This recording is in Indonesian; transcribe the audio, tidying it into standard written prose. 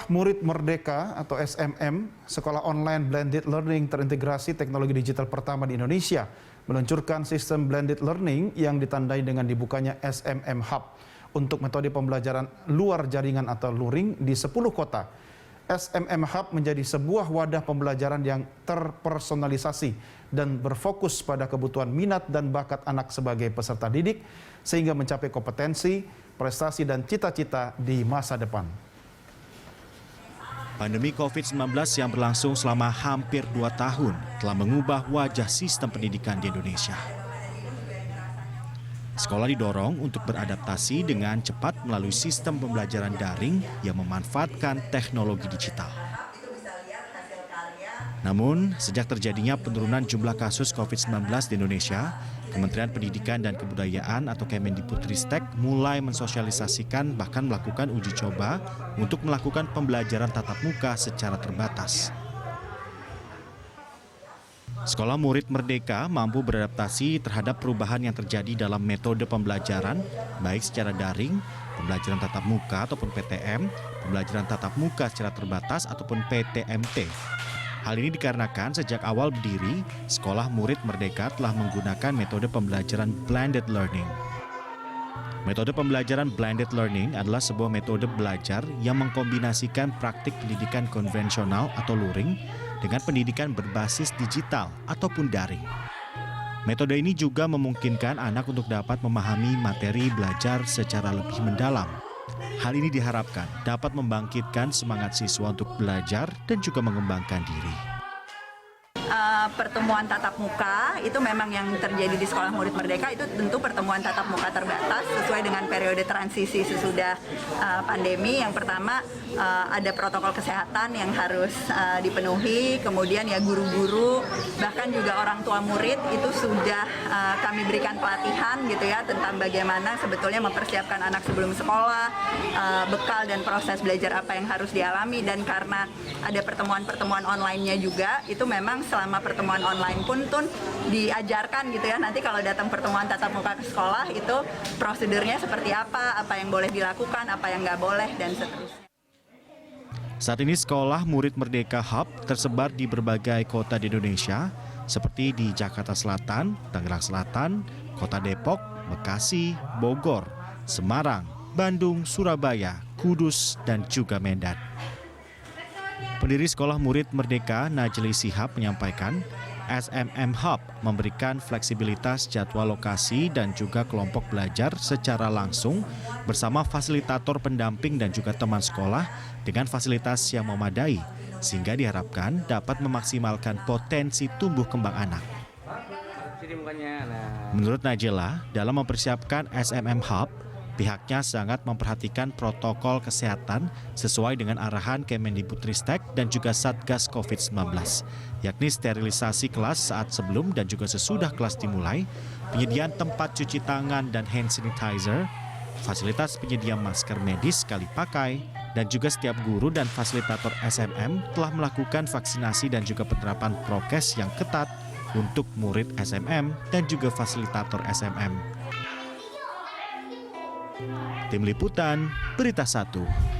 Murid Merdeka atau SMM, Sekolah Online Blended Learning terintegrasi teknologi digital pertama di Indonesia, meluncurkan sistem blended learning yang ditandai dengan dibukanya SMM Hub untuk metode pembelajaran luar jaringan atau luring di 10 kota. SMM Hub menjadi sebuah wadah pembelajaran yang terpersonalisasi dan berfokus pada kebutuhan minat dan bakat anak sebagai peserta didik, sehingga mencapai kompetensi, prestasi, dan cita-cita di masa depan. Pandemi COVID-19 yang berlangsung selama hampir 2 tahun telah mengubah wajah sistem pendidikan di Indonesia. Sekolah didorong untuk beradaptasi dengan cepat melalui sistem pembelajaran daring yang memanfaatkan teknologi digital. Namun, sejak terjadinya penurunan jumlah kasus COVID-19 di Indonesia, Kementerian Pendidikan dan Kebudayaan atau Kemendikbudristek mulai mensosialisasikan bahkan melakukan uji coba untuk melakukan pembelajaran tatap muka secara terbatas. Sekolah Murid Merdeka mampu beradaptasi terhadap perubahan yang terjadi dalam metode pembelajaran, baik secara daring, pembelajaran tatap muka ataupun PTM, pembelajaran tatap muka secara terbatas ataupun PTMT. Hal ini dikarenakan sejak awal berdiri, Sekolah Murid Merdeka telah menggunakan metode pembelajaran blended learning. Metode pembelajaran blended learning adalah sebuah metode belajar yang mengkombinasikan praktik pendidikan konvensional atau luring dengan pendidikan berbasis digital ataupun daring. Metode ini juga memungkinkan anak untuk dapat memahami materi belajar secara lebih mendalam. Hal ini diharapkan dapat membangkitkan semangat siswa untuk belajar dan juga mengembangkan diri. Pertemuan tatap muka itu memang yang terjadi di Sekolah Murid Merdeka itu tentu pertemuan tatap muka terbatas sesuai dengan periode transisi sesudah pandemi. Yang pertama ada protokol kesehatan yang harus dipenuhi, kemudian ya guru-guru bahkan juga orang tua murid itu sudah kami berikan pelatihan gitu ya tentang bagaimana sebetulnya mempersiapkan anak sebelum sekolah, bekal dan proses belajar apa yang harus dialami. Dan karena ada pertemuan-pertemuan online-nya juga, itu memang selama pertemuan online pun diajarkan gitu ya, nanti kalau datang pertemuan tatap muka ke sekolah itu prosedurnya seperti apa yang boleh dilakukan, apa yang nggak boleh, dan seterusnya. Saat ini Sekolah Murid Merdeka Hub tersebar di berbagai kota di Indonesia, seperti di Jakarta Selatan, Tangerang Selatan, Kota Depok, Bekasi, Bogor, Semarang, Bandung, Surabaya, Kudus, dan juga Medan. Pendiri Sekolah Murid Merdeka, Najli Shihab, menyampaikan SMM Hub memberikan fleksibilitas jadwal lokasi dan juga kelompok belajar secara langsung bersama fasilitator pendamping dan juga teman sekolah dengan fasilitas yang memadai, sehingga diharapkan dapat memaksimalkan potensi tumbuh kembang anak. Menurut Najla, dalam mempersiapkan SMM Hub, pihaknya sangat memperhatikan protokol kesehatan sesuai dengan arahan Kemendikbudristek dan juga Satgas COVID-19, yakni sterilisasi kelas saat sebelum dan juga sesudah kelas dimulai, penyediaan tempat cuci tangan dan hand sanitizer, fasilitas penyedia masker medis sekali pakai, dan juga setiap guru dan fasilitator SMM telah melakukan vaksinasi dan juga penerapan prokes yang ketat untuk murid SMM dan juga fasilitator SMM. Tim Liputan, Berita 1.